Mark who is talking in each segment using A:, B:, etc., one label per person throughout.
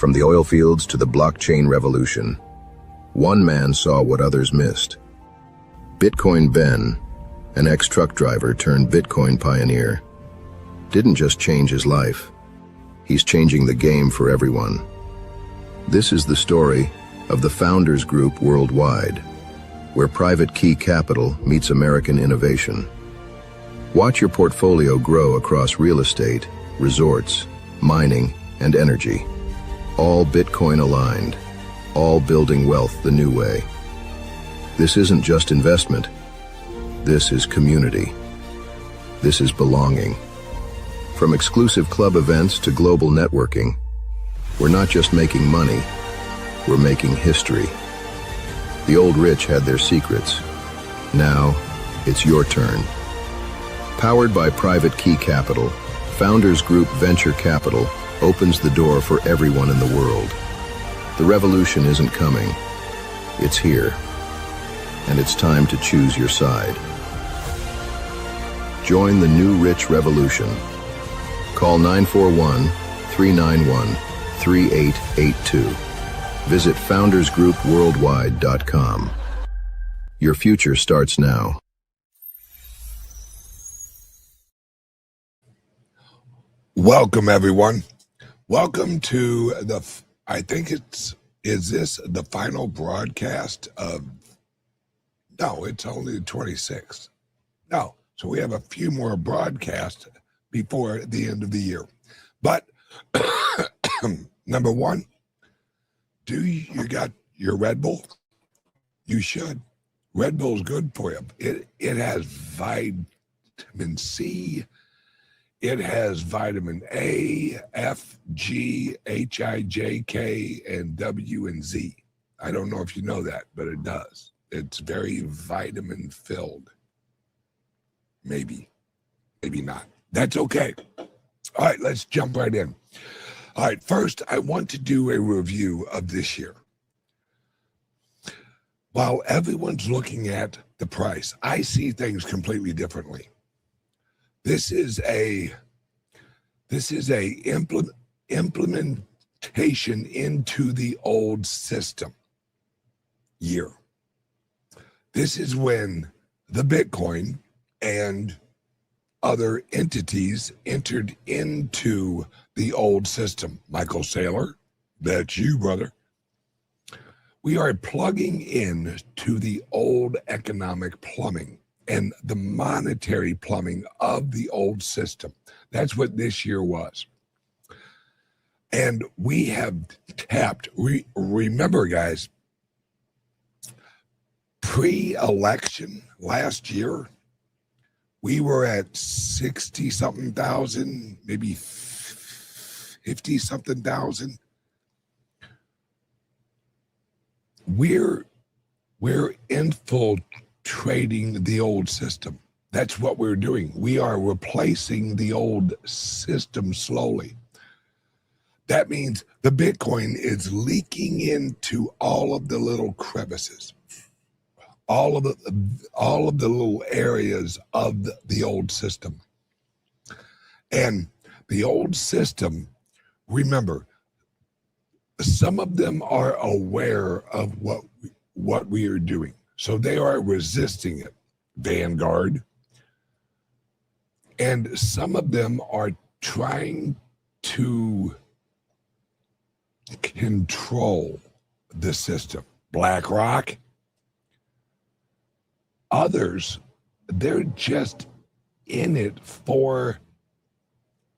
A: From the oil fields to the blockchain revolution, one man saw what others missed. Bitcoin Ben, an ex-truck driver turned Bitcoin pioneer, didn't just change his life. He's changing the game for everyone. This is the story of the Founders Group Worldwide, where private key capital meets American innovation. Watch your portfolio grow across real estate, resorts, mining, and energy. All Bitcoin aligned, all building wealth the new way. This isn't just investment. This is community. This is belonging. From exclusive club events to global networking, we're not just making money, we're making history. The old rich had their secrets. Now, it's your turn. Powered by Private Key Capital, Founders Group Venture Capital opens the door for everyone in the world. The revolution isn't coming. It's here. And it's time to choose your side. Join the new rich revolution. Call 941-391-3882. Visit foundersgroupworldwide.com. Your future starts now.
B: Welcome, everyone. Welcome to is this the final broadcast of, no, it's only the 26th. No, so we have a few more broadcasts before the end of the year. But number one, you got your Red Bull? You should. Red Bull's good for you. It has vitamin C. It has vitamin A, F, G, H, I, J, K, and W, and Z. I don't know if you know that, but it does. It's very vitamin filled. Maybe not. That's okay. All right, let's jump right in. All right, first, I want to do a review of this year. While everyone's looking at the price, I see things completely differently. This is a implementation into the old system year. This is when the Bitcoin and other entities entered into the old system. Michael Saylor, that's you, brother. We are plugging in to the old economic plumbing and the monetary plumbing of the old system. That's what this year was. And we have tapped, remember guys, pre-election last year, we were at 60-something thousand, maybe 50-something thousand. We're infiltrating the old system. That's what we're doing. We are replacing the old system slowly. That means the Bitcoin is leaking into all of the little crevices, all of the little areas of the old system. And the old system, remember, some of them are aware of what we are doing. So they are resisting it. Vanguard. And some of them are trying to control the system. BlackRock. Others, they're just in it for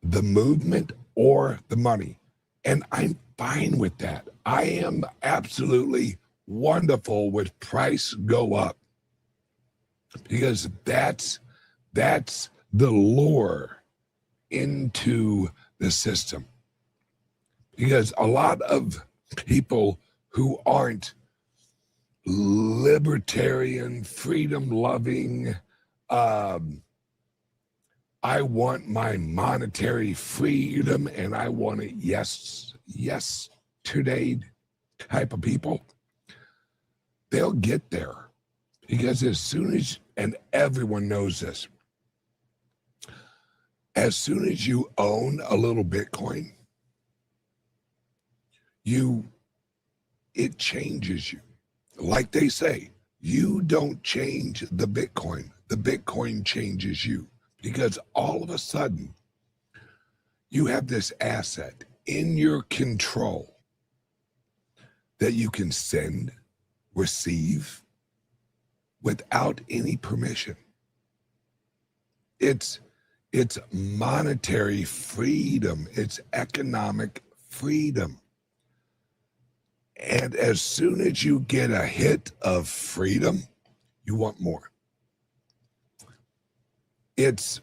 B: the movement or the money. And I'm fine with that. I am absolutely wonderful with price go up, because that's the lure into the system. Because a lot of people who aren't libertarian, freedom-loving, I want my monetary freedom and I want it yesterday type of people, they'll get there. Because as soon as, and everyone knows this, as soon as you own a little Bitcoin, it changes you. Like they say, you don't change the Bitcoin changes you, because all of a sudden you have this asset in your control that you can send, receive without any permission. It's monetary freedom. It's economic freedom. And as soon as you get a hit of freedom, you want more. It's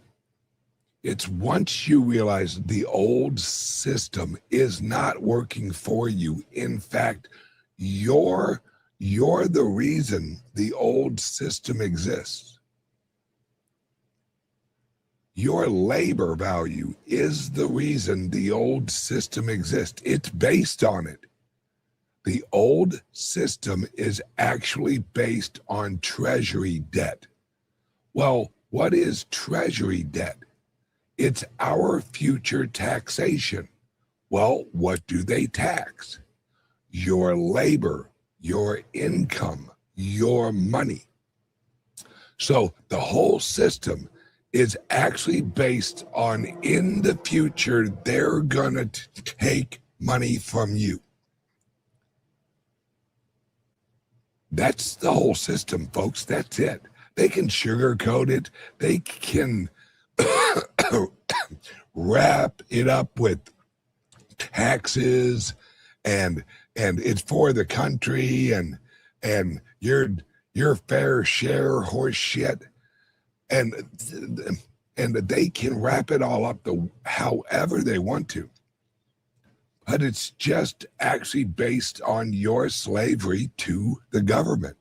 B: once you realize the old system is not working for you. In fact, you're the reason the old system exists. Your labor value is the reason the old system exists. It's based on it. The old system is actually based on treasury debt. Well, what is treasury debt? It's our future taxation. Well, what do they tax? Your labor, your income, your money. So the whole system is actually based on, in the future, they're gonna take money from you. That's the whole system, folks. That's it. They can sugarcoat it. They can wrap it up with taxes and it's for the country and your fair share horse shit. And they can wrap it all up however they want to. But it's just actually based on your slavery to the government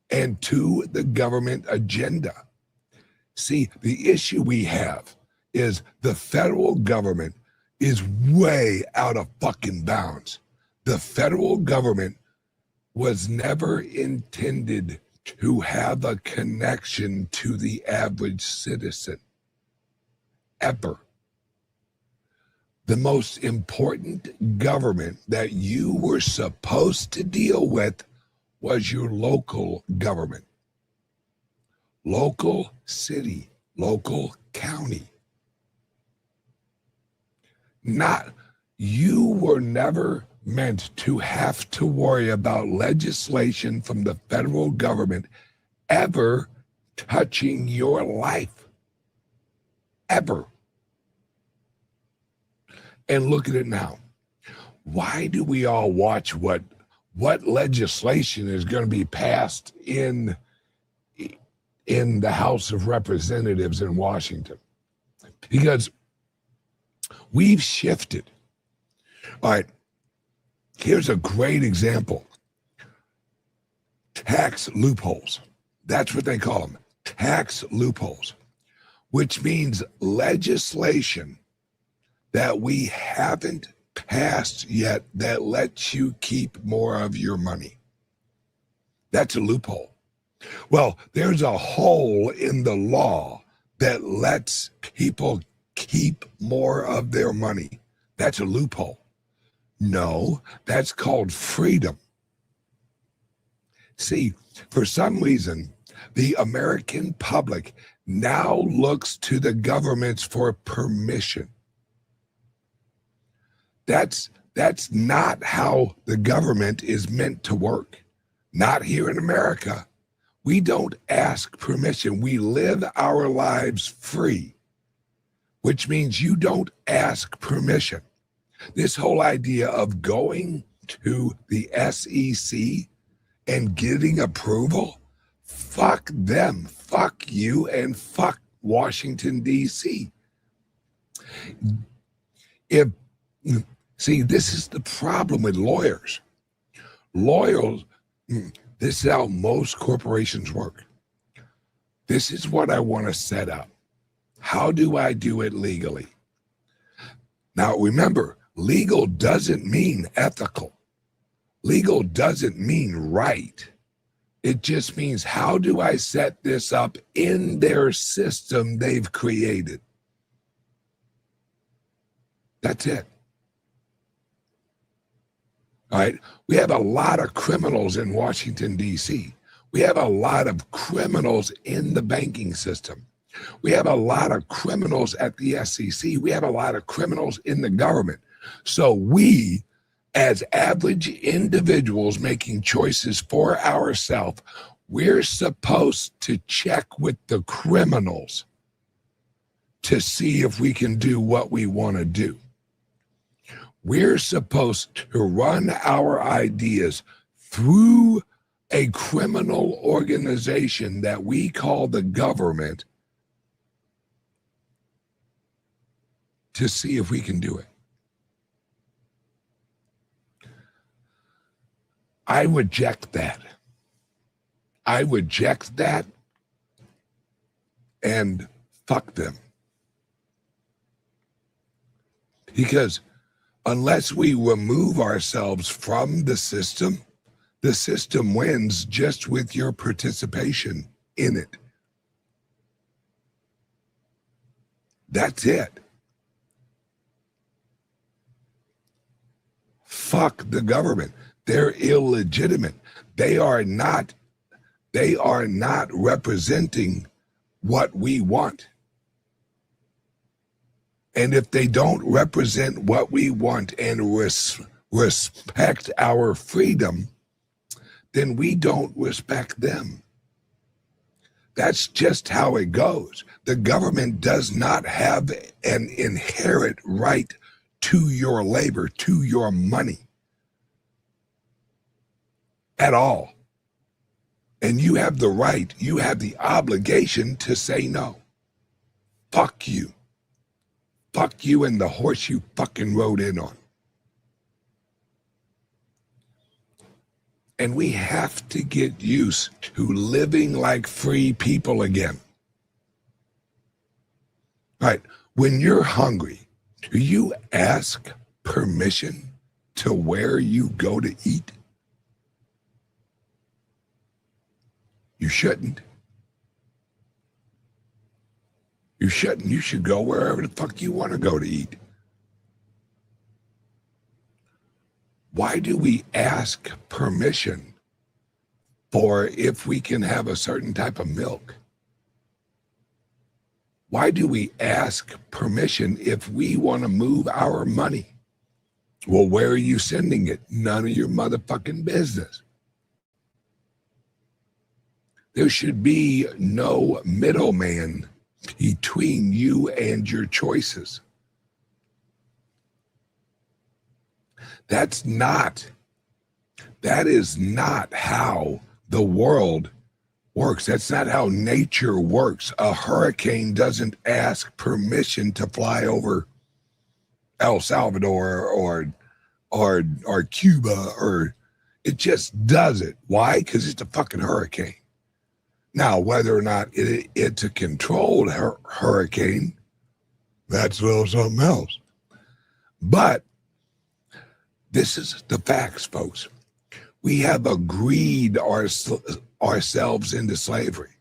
B: and to the government agenda. See, the issue we have is the federal government is way out of fucking bounds. The federal government was never intended to have a connection to the average citizen, ever. The most important government that you were supposed to deal with was your local government. Local city, local county. You were never meant to have to worry about legislation from the federal government ever touching your life. Ever. And look at it now. Why do we all watch what legislation is going to be passed in the House of Representatives in Washington? Because we've shifted. All right, here's a great example. Tax loopholes. That's what they call them. Tax loopholes, which means legislation that we haven't passed yet that lets you keep more of your money. That's a loophole. Well, there's a hole in the law that lets people keep more of their money. That's a loophole. No, that's called freedom. See, for some reason, the American public now looks to the governments for permission. That's not how the government is meant to work. Not here in America. We don't ask permission. We live our lives free, which means you don't ask permission. This whole idea of going to the SEC and getting approval, fuck them, fuck you, and fuck Washington, D.C. See, this is the problem with lawyers. Lawyers, this is how most corporations work. This is what I want to set up. How do I do it legally? Now, remember, legal doesn't mean ethical. Legal doesn't mean right. It just means, how do I set this up in their system they've created? That's it. All right. We have a lot of criminals in Washington, D.C. We have a lot of criminals in the banking system. We have a lot of criminals at the SEC. We have a lot of criminals in the government. So we, as average individuals making choices for ourselves, we're supposed to check with the criminals to see if we can do what we want to do. We're supposed to run our ideas through a criminal organization that we call the government to see if we can do it. I reject that. I reject that, and fuck them. Because unless we remove ourselves from the system wins just with your participation in it. That's it. Fuck the government. They're illegitimate. They are not representing what we want. And if they don't represent what we want and respect our freedom, then we don't respect them. That's just how it goes. The government does not have an inherent right to your labor, to your money at all. And you have the right, you have the obligation to say no. Fuck you. Fuck you and the horse you fucking rode in on. And we have to get used to living like free people again. All right, when you're hungry, do you ask permission to where you go to eat? You shouldn't. You shouldn't. You should go wherever the fuck you want to go to eat. Why do we ask permission for if we can have a certain type of milk? Why do we ask permission if we want to move our money? Well, where are you sending it? None of your motherfucking business. There should be no middleman between you and your choices. That is not how the world works. That's not how nature works. A hurricane doesn't ask permission to fly over El Salvador or Cuba, or it just does it. Why? Because it's a fucking hurricane. Now, whether or not it's a controlled hurricane, that's a little something else. But this is the facts, folks. We have agreed ourselves into slavery.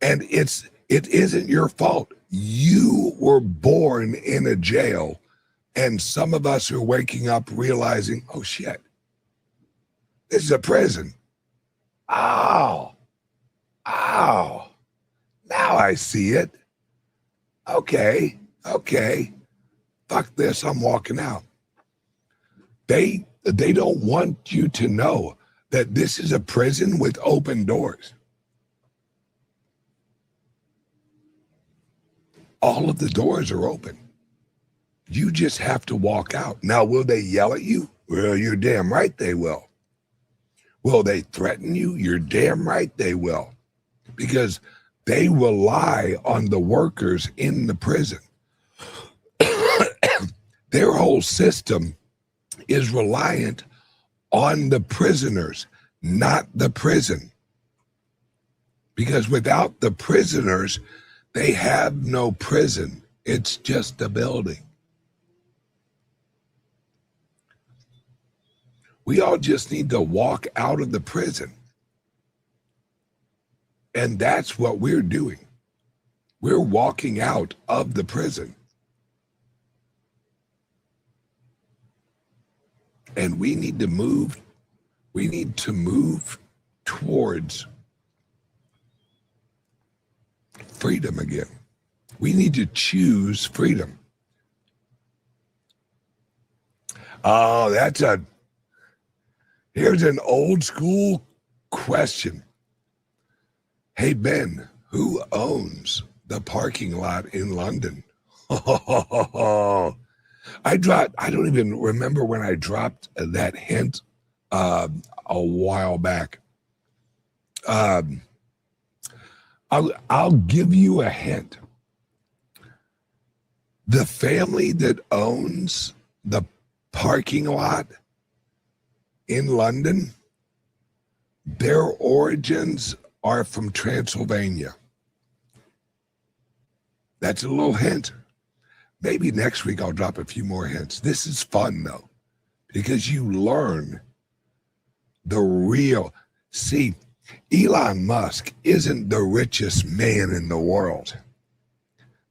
B: And it isn't your fault. You were born in a jail, and some of us are waking up realizing, oh shit, this is a prison. Oh, now I see it. Okay. Fuck this, I'm walking out. They don't want you to know that this is a prison with open doors. All of the doors are open. You just have to walk out. Now, will they yell at you? Well, you're damn right they will. Will they threaten you? You're damn right they will. Because they rely on the workers in the prison. Their whole system is reliant on the prisoners, not the prison. Because without the prisoners, they have no prison. It's just a building. We all just need to walk out of the prison. And that's what we're doing. We're walking out of the prison. And we need to move towards freedom again. We need to choose freedom. Oh, here's an old school question. Hey, Ben, who owns the parking lot in London? I don't even remember when I dropped that hint a while back. I'll give you a hint. The family that owns the parking lot in London, their origins are from Transylvania. That's a little hint. Maybe next week I'll drop a few more hints. This is fun though, because you learn the real. See, Elon Musk isn't the richest man in the world.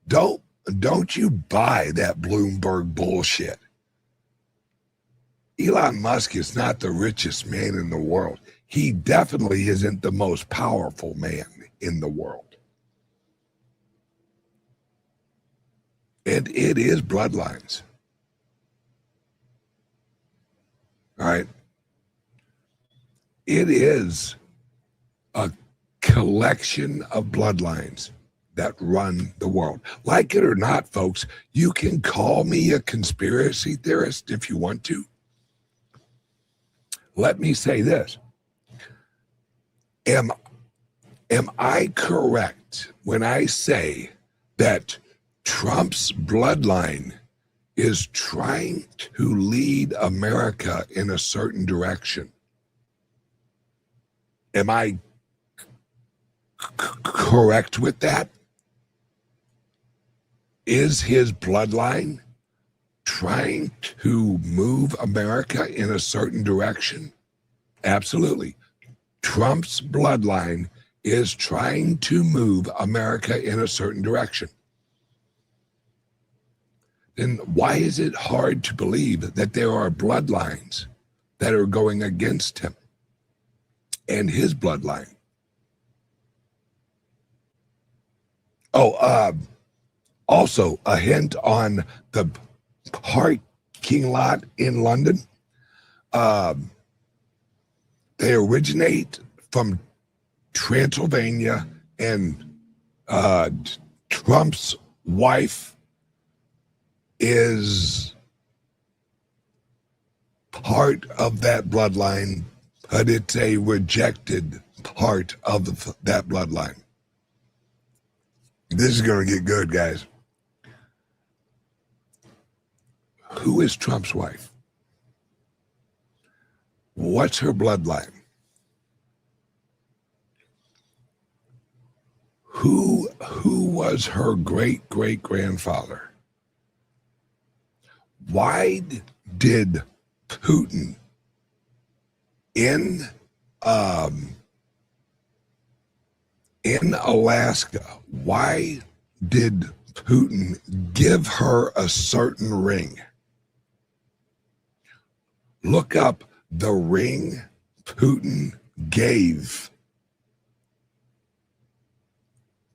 B: Don't you buy that Bloomberg bullshit. Elon Musk is not the richest man in the world. He definitely isn't the most powerful man in the world. And it is bloodlines. All right. It is a collection of bloodlines that run the world. Like it or not, folks, you can call me a conspiracy theorist if you want to. Let me say this. Am I correct when I say that Trump's bloodline is trying to lead America in a certain direction? Am I correct with that? Is his bloodline trying to move America in a certain direction? Absolutely. Trump's bloodline is trying to move America in a certain direction. Then why is it hard to believe that there are bloodlines that are going against him and his bloodline? Oh, also a hint on the parking lot in London. They originate from Transylvania, and Trump's wife is part of that bloodline, but it's a rejected part of that bloodline. This is going to get good, guys. Who is Trump's wife? What's her bloodline? Who was her great-great-grandfather? Why did Putin in Alaska, why did Putin give her a certain ring? Look up the ring Putin gave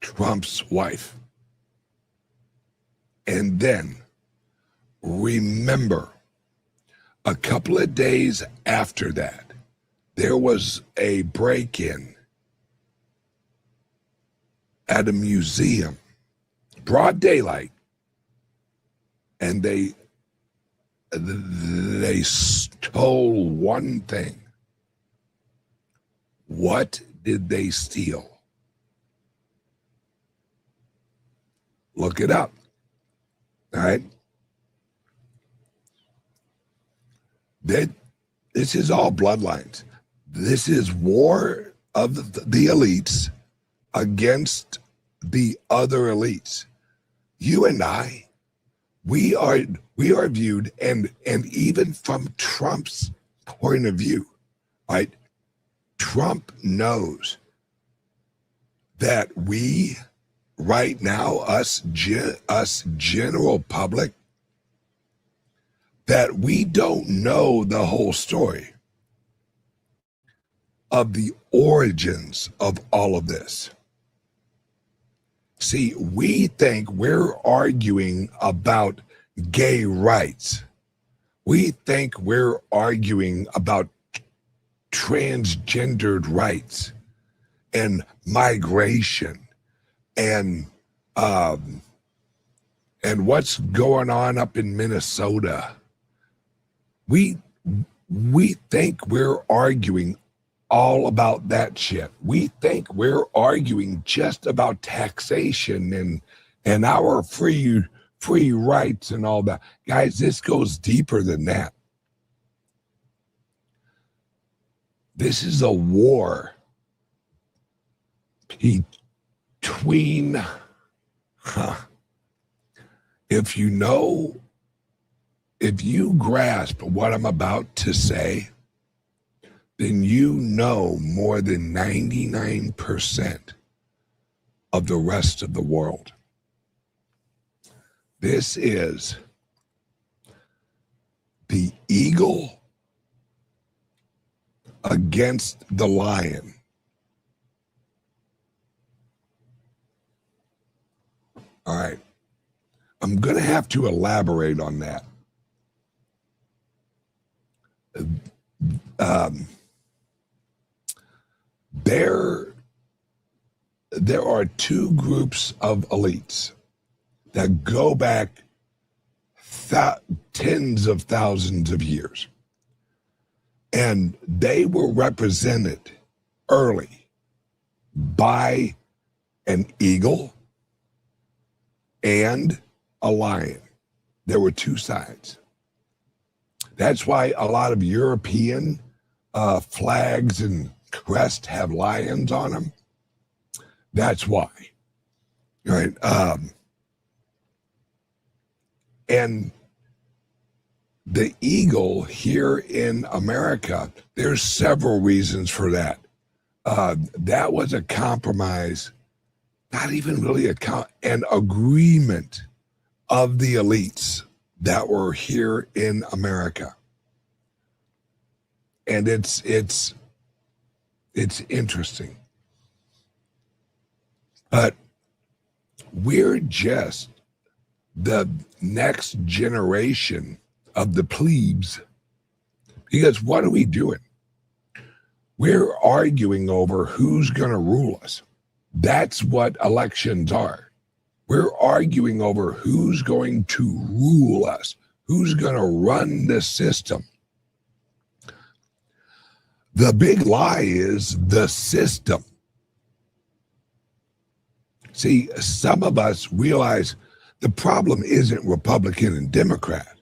B: Trump's wife. And then remember, a couple of days after that, there was a break-in at a museum, broad daylight, and they stole one thing. What did they steal? Look it up. All right. This is all bloodlines. This is war of the elites against the other elites. You and I, we are viewed, and even from Trump's point of view, right? Trump knows that we right now, us general public, that we don't know the whole story of the origins of all of this. See, we think we're arguing about gay rights. We think we're arguing about transgendered rights and migration and what's going on up in Minnesota. We think we're arguing all about that shit. We think we're arguing just about taxation and our free rights and all that. Guys, this goes deeper than that. This is a war between, if you grasp what I'm about to say, then you know more than 99% of the rest of the world. This is the eagle against the lion. All right. I'm going to have to elaborate on that. There are two groups of elites that go back tens of thousands of years. And they were represented early by an eagle and a lion. There were two sides. That's why a lot of European flags and crests have lions on them. That's why. Right? And the eagle here in America, there's several reasons for that. That was a compromise, not even really an agreement of the elites that were here in America. And it's interesting. But we're just the next generation of the plebes. Because what are we doing? We're arguing over who's going to rule us. That's what elections are. We're arguing over who's going to rule us, who's going to run the system. The big lie is the system. See, some of us realize the problem isn't Republican and Democrat.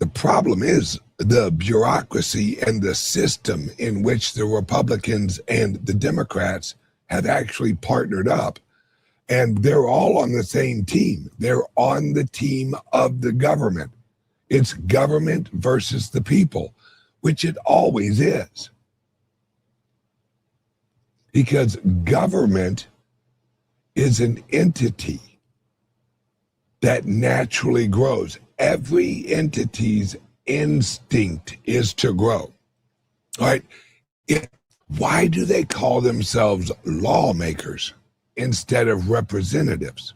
B: The problem is the bureaucracy and the system in which the Republicans and the Democrats have actually partnered up. And they're all on the same team. They're on the team of the government. It's government versus the people, which it always is. Because government is an entity that naturally grows. Every entity's instinct is to grow. All right? Why do they call themselves lawmakers instead of representatives?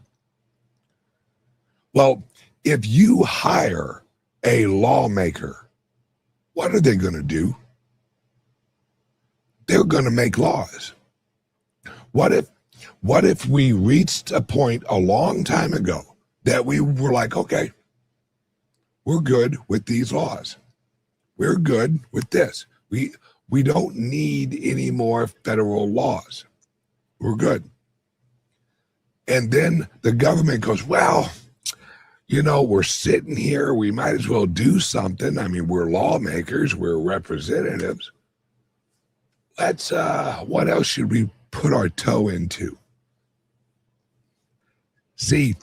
B: Well, if you hire a lawmaker, what are they going to do? They're going to make laws. What if we reached a point a long time ago that we were like, okay, we're good with these laws. We're good with this. We don't need any more federal laws. We're good. And then the government goes, well, we're sitting here. We might as well do something. I mean, we're lawmakers. We're representatives. What else should we put our toe into? See,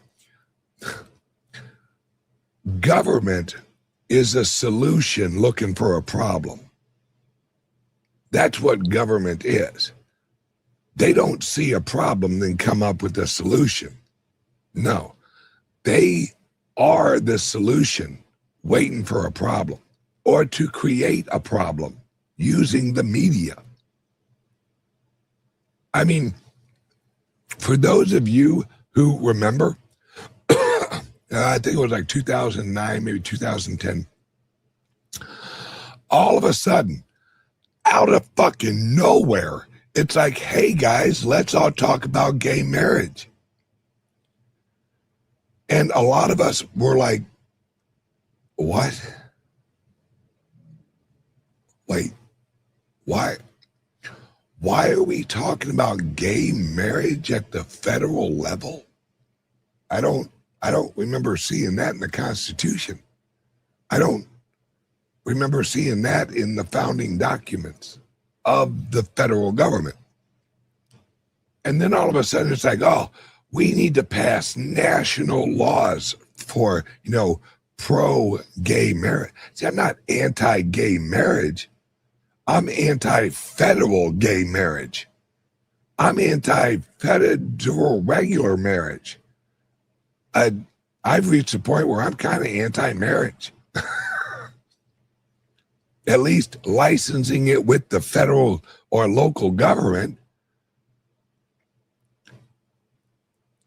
B: government is a solution looking for a problem. That's what government is. They don't see a problem, then come up with a solution. No, they are the solution waiting for a problem or to create a problem using the media. I mean, for those of you who remember, I think it was like 2009, maybe 2010, all of a sudden, out of fucking nowhere, it's like, hey guys, let's all talk about gay marriage. And a lot of us were like, what? Wait, why? Why are we talking about gay marriage at the federal level? I don't remember seeing that in the Constitution. I don't remember seeing that in the founding documents of the federal government. And then all of a sudden it's like, oh, we need to pass national laws for, pro-gay marriage. See, I'm not anti-gay marriage. I'm anti-federal gay marriage. I'm anti-federal regular marriage. I've reached a point where I'm kind of anti-marriage. At least licensing it with the federal or local government,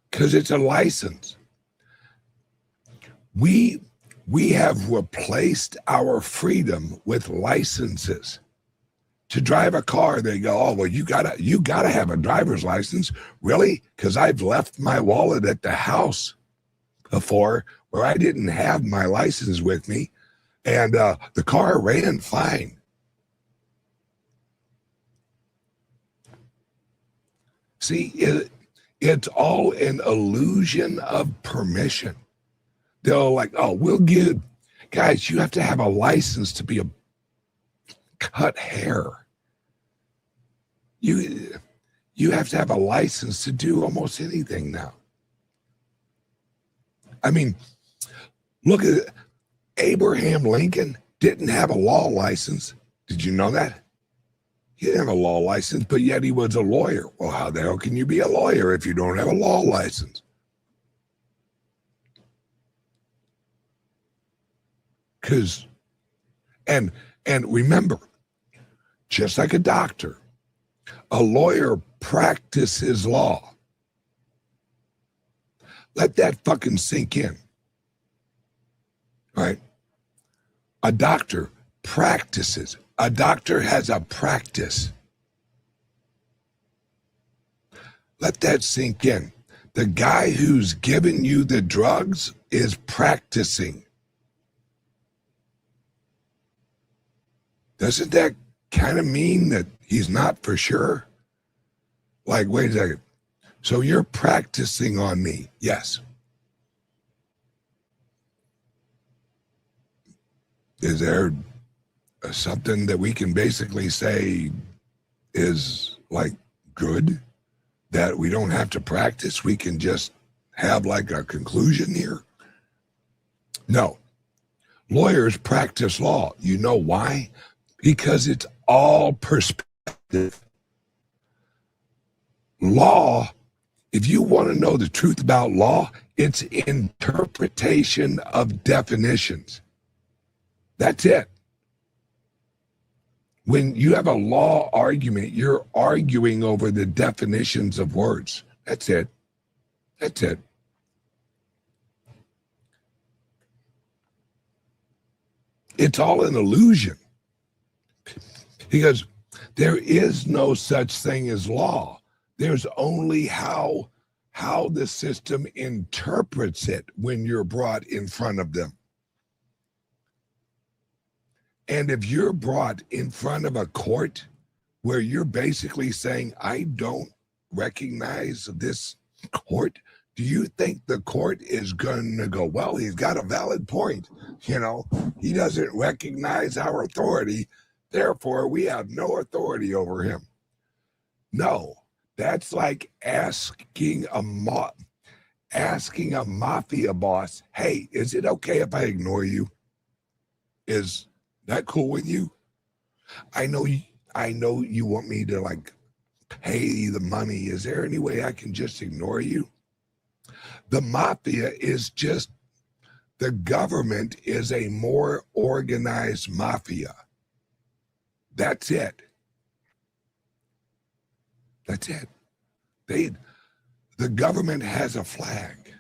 B: because it's a license. We have replaced our freedom with licenses. To drive a car, they go, oh, well, you gotta have a driver's license. Really? Because I've left my wallet at the house before where I didn't have my license with me, and the car ran fine. See, it's all an illusion of permission. They're like, oh, we'll give, guys, you have to have a license to be a cut hair. You have to have a license to do almost anything now. I mean, look at it. Abraham Lincoln didn't have a law license. Did you know that? He didn't have a law license, but yet he was a lawyer. Well, how the hell can you be a lawyer if you don't have a law license? Because, and remember, just like a doctor, a lawyer practices law. Let that fucking sink in. All right? A doctor practices. A doctor has a practice. Let that sink in. The guy who's giving you the drugs is practicing. Doesn't that kind of mean that he's not for sure? Like, wait a second. So you're practicing on me? Yes. Is there something that we can basically say is like good, that we don't have to practice? We can just have like a conclusion here? No. Lawyers practice law. You know why? Because it's all perspective. Law, if you want to know the truth about law, it's interpretation of definitions. That's it. When you have a law argument, you're arguing over the definitions of words. That's it. That's it. It's all an illusion. Because there is no such thing as law. There's only how the system interprets it when you're brought in front of them. And if you're brought in front of a court where you're basically saying, I don't recognize this court, do you think the court is going to go, well, he's got a valid point. He doesn't recognize our authority. Therefore, we have no authority over him. No, that's like asking a mafia boss, hey, is it okay if I ignore you? Is that cool with you? I know you want me to like pay the money. Is there any way I can just ignore you? The mafia is just The government is a more organized mafia. That's it. That's it. The government has a flag.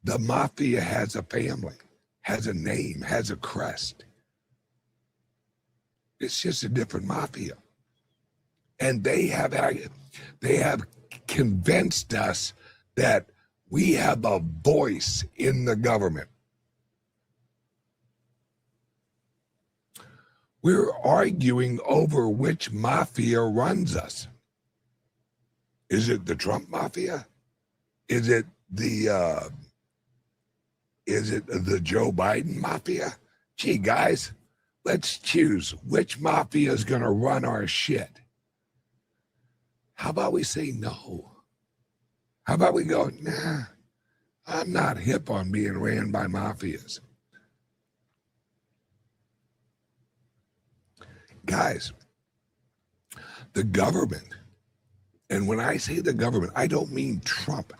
B: The mafia has a family, has a name, has a crest. It's just a different mafia. And they have convinced us that we have a voice in the government. We're arguing over which mafia runs us. Is it the Trump mafia? Is it the Joe Biden mafia? Gee, guys, let's choose which mafia is going to run our shit. How about we say no? How about we go, nah, I'm not hip on being ran by mafias. Guys, the government, and when I say the government, I don't mean Trump.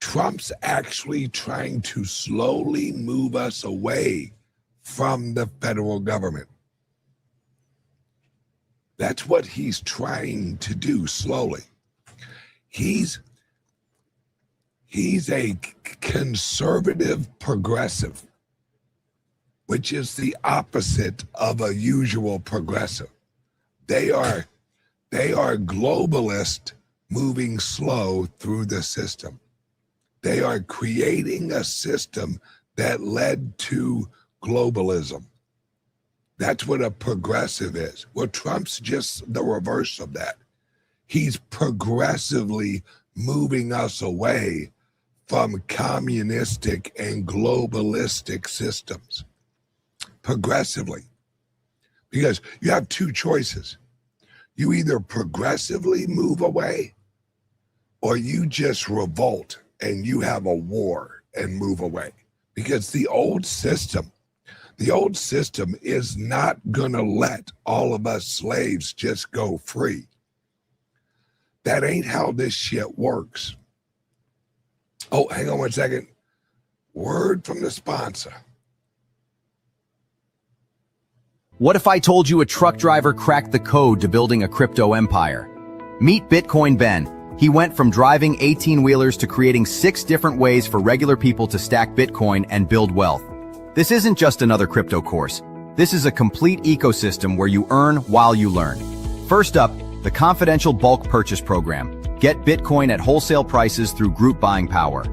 B: Trump's actually trying to slowly move us away from the federal government. That's what he's trying to do slowly. He's a conservative progressive, which is the opposite of a usual progressive. They are globalist moving slow through the system. They are creating a system that led to globalism. That's what a progressive is. Well, Trump's just the reverse of that. He's progressively moving us away from communistic and globalistic systems. Progressively. Because you have two choices. You either progressively move away or you just revolt and you have a war and move away. Because the old system is not going to let all of us slaves just go free. That ain't how this shit works. Oh, hang on one second. Word from the sponsor.
C: What if I told you a truck driver cracked the code to building a crypto empire? Meet Bitcoin Ben. He went from driving 18-wheelers to creating 6 different ways for regular people to stack Bitcoin and build wealth. This isn't just another crypto course. This is a complete ecosystem where you earn while you learn. First up, the confidential bulk purchase program. Get Bitcoin at wholesale prices through group buying power.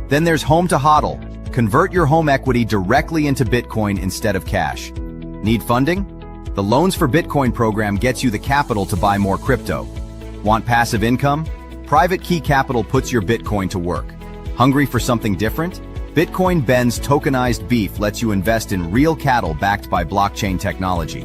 C: Then there's Home to HODL. Convert your home equity directly into Bitcoin instead of cash. Need funding? The Loans for Bitcoin program gets you the capital to buy more crypto. Want passive income? Private Key Capital puts your Bitcoin to work. Hungry for something different? Bitcoin Ben's tokenized beef lets you invest in real cattle backed by blockchain technology.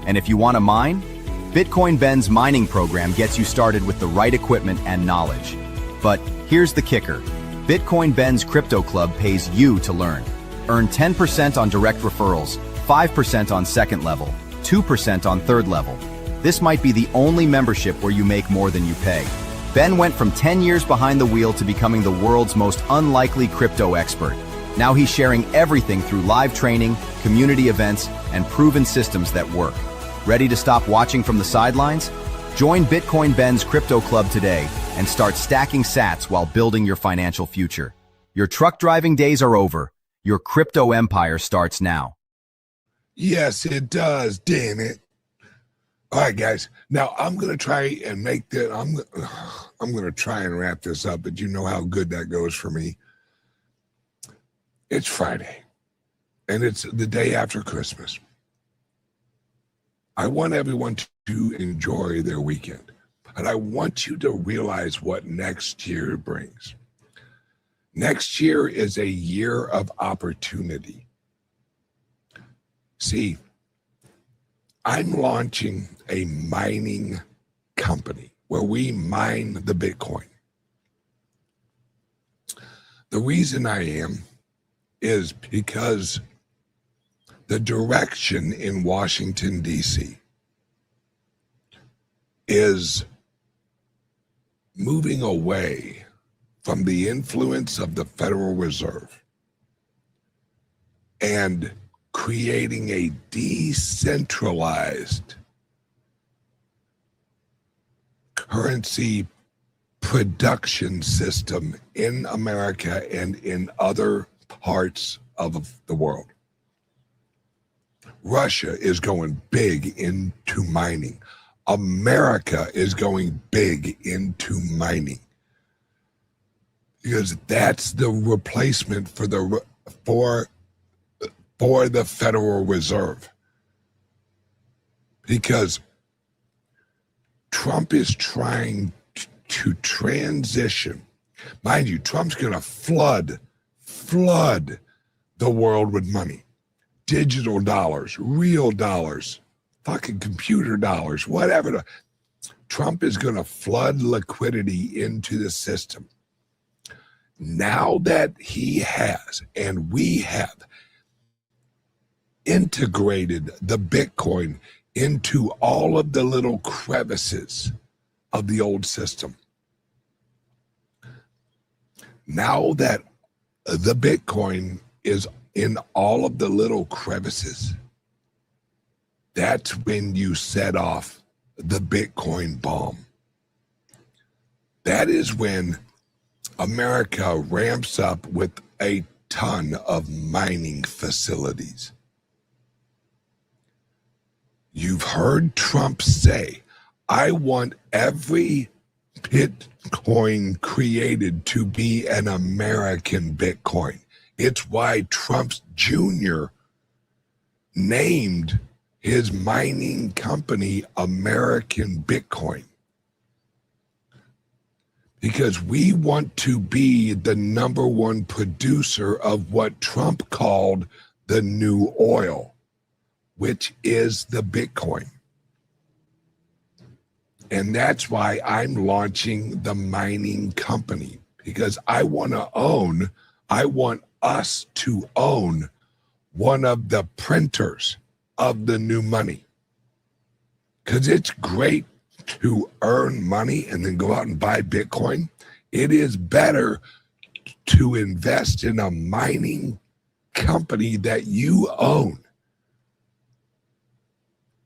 C: And if you want to mine, Bitcoin Ben's mining program gets you started with the right equipment and knowledge. But here's the kicker. Bitcoin Ben's Crypto Club pays you to learn. Earn 10% on direct referrals, 5% on second level, 2% on third level. This might be the only membership where you make more than you pay. Ben went from 10 years behind the wheel to becoming the world's most unlikely crypto expert. Now he's sharing everything through live training, community events, and proven systems that work. Ready to stop watching from the sidelines? Join Bitcoin Ben's Crypto Club today and start stacking sats while building your financial future. Your truck driving days are over. Your crypto empire starts now.
B: Yes, it does, damn it. All right, guys. Now I'm going to try and make that. I'm going to try and wrap this up, but you know how good that goes for me. It's Friday, and it's the day after Christmas. I want everyone to enjoy their weekend, and I want you to realize what next year brings. Next year is a year of opportunity. See, I'm launching a mining company where we mine the Bitcoin. The reason I am is because the direction in Washington, D.C. is moving away from the influence of the Federal Reserve and creating a decentralized currency production system in America and in other parts of the world. Russia is going big into mining. America is going big into mining, because that's the replacement for the Federal Reserve. Because Trump is trying to transition. Mind you, Trump's going to flood the world with money. Digital dollars, real dollars, fucking computer dollars, whatever. Trump is going to flood liquidity into the system. Now that he has, and we have, integrated the Bitcoin into all of the little crevices of the old system. Now that the Bitcoin is in all of the little crevices, that's when you set off the Bitcoin bomb. That is when America ramps up with a ton of mining facilities. You've heard Trump say, I want every Bitcoin created to be an American Bitcoin. It's why Trump Jr. named his mining company American Bitcoin. Because we want to be the number one producer of what Trump called the new oil, which is the Bitcoin. And that's why I'm launching the mining company, because I want us to own one of the printers of the new money. Because it's great to earn money and then go out and buy Bitcoin. It is better to invest in a mining company that you own,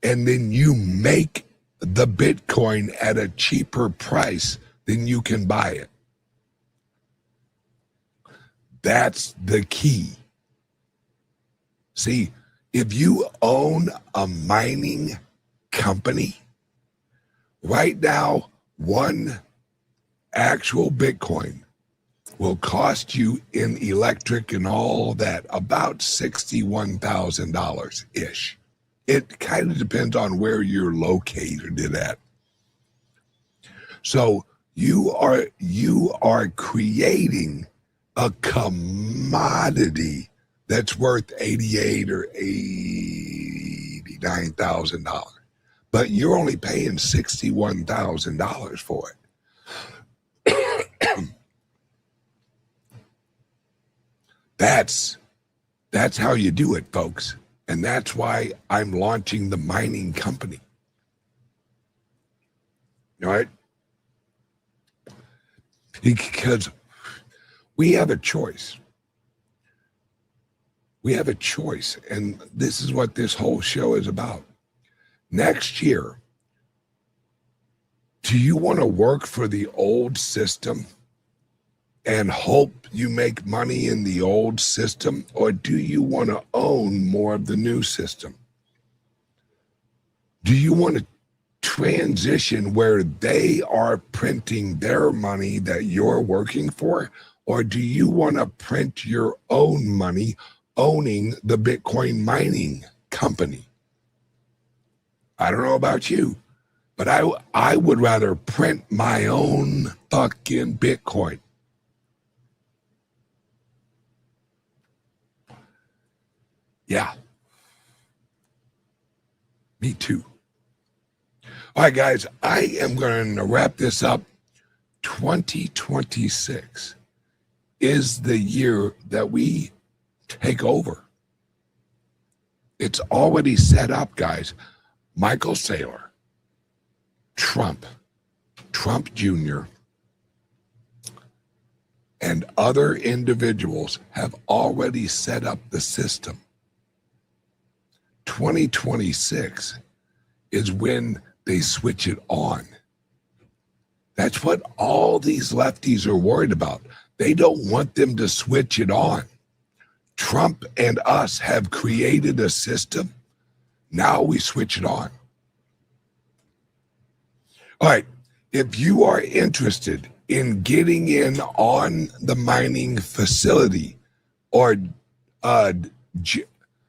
B: and then you make the Bitcoin at a cheaper price than you can buy it. That's the key. See, if you own a mining company, right now, one actual Bitcoin will cost you in electric and all that about $61,000-ish. It kind of depends on where you're located at. So you are creating a commodity that's worth $88,000 or $89,000, but you're only paying $61,000 for it. That's how you do it, folks. And that's why I'm launching the mining company. All right? Because we have a choice. We have a choice. And this is what this whole show is about. Next year, do you want to work for the old system and hope you make money in the old system, or do you want to own more of the new system? Do you want to transition where they are printing their money that you're working for, or do you want to print your own money owning the Bitcoin mining company? I don't know about you, but I would rather print my own fucking Bitcoin. Yeah. Me too. All right, guys, I am going to wrap this up. 2026 is the year that we take over. It's already set up, guys. Michael Saylor, Trump Jr., and other individuals have already set up the system. 2026 is when they switch it on. That's what all these lefties are worried about. They don't want them to switch it on. Trump and us have created a system. Now we switch it on. All right. If you are interested in getting in on the mining facility, or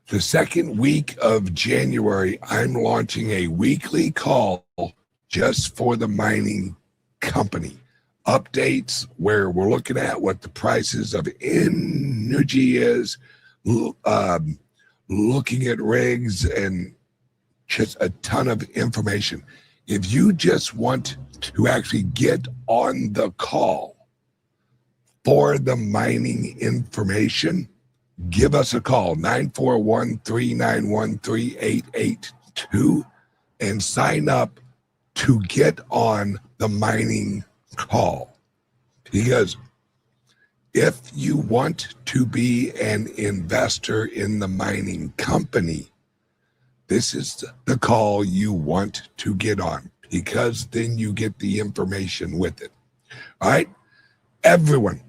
B: the second week of January, I'm launching a weekly call just for the mining company. Updates where we're looking at what the prices of energy is, looking at rigs, and just a ton of information. If you just want to actually get on the call for the mining information, give us a call, 941-391-3882, and sign up to get on the mining call. Because if you want to be an investor in the mining company, this is the call you want to get on, because then you get the information with it. All right, everyone,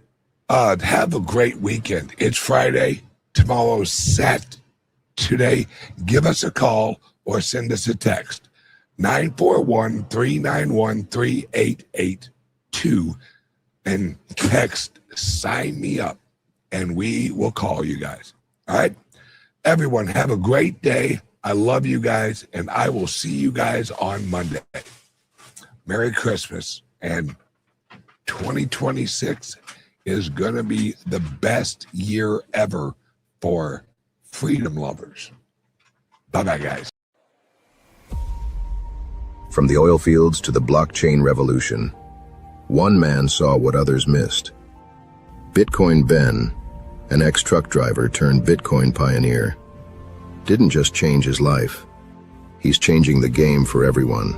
B: have a great weekend. It's Friday. Tomorrow's Saturday. Give us a call or send us a text. 941-391-3882 and text sign me up, and we will call you guys. All right, everyone, have a great day. I love you guys, and I will see you guys on Monday. Merry Christmas, and 2026 is going to be the best year ever for freedom lovers. Bye-bye, guys.
A: From the oil fields to the blockchain revolution, one man saw what others missed. Bitcoin Ben, an ex-truck driver turned Bitcoin pioneer, didn't just change his life. He's changing the game for everyone.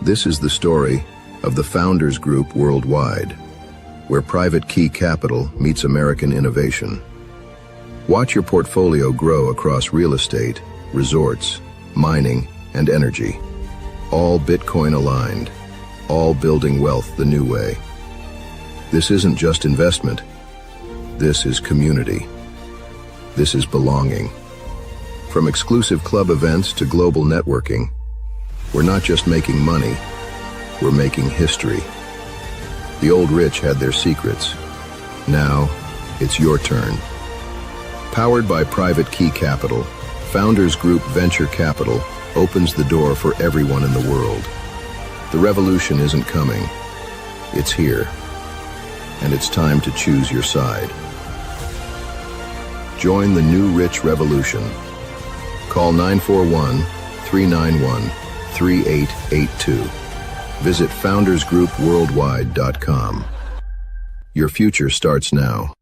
A: This is the story of the Founders Group Worldwide, where private key capital meets American innovation. Watch your portfolio grow across real estate, resorts, mining, and energy. All Bitcoin aligned, all building wealth the new way. This isn't just investment. This is community. This is belonging. From exclusive club events to global networking, we're not just making money, we're making history. The old rich had their secrets. Now, it's your turn. Powered by Private Key Capital, Founders Group Venture Capital opens the door for everyone in the world. The revolution isn't coming. It's here. And it's time to choose your side. Join the new rich revolution. Call 941-391-3882. Visit foundersgroupworldwide.com. Your future starts now.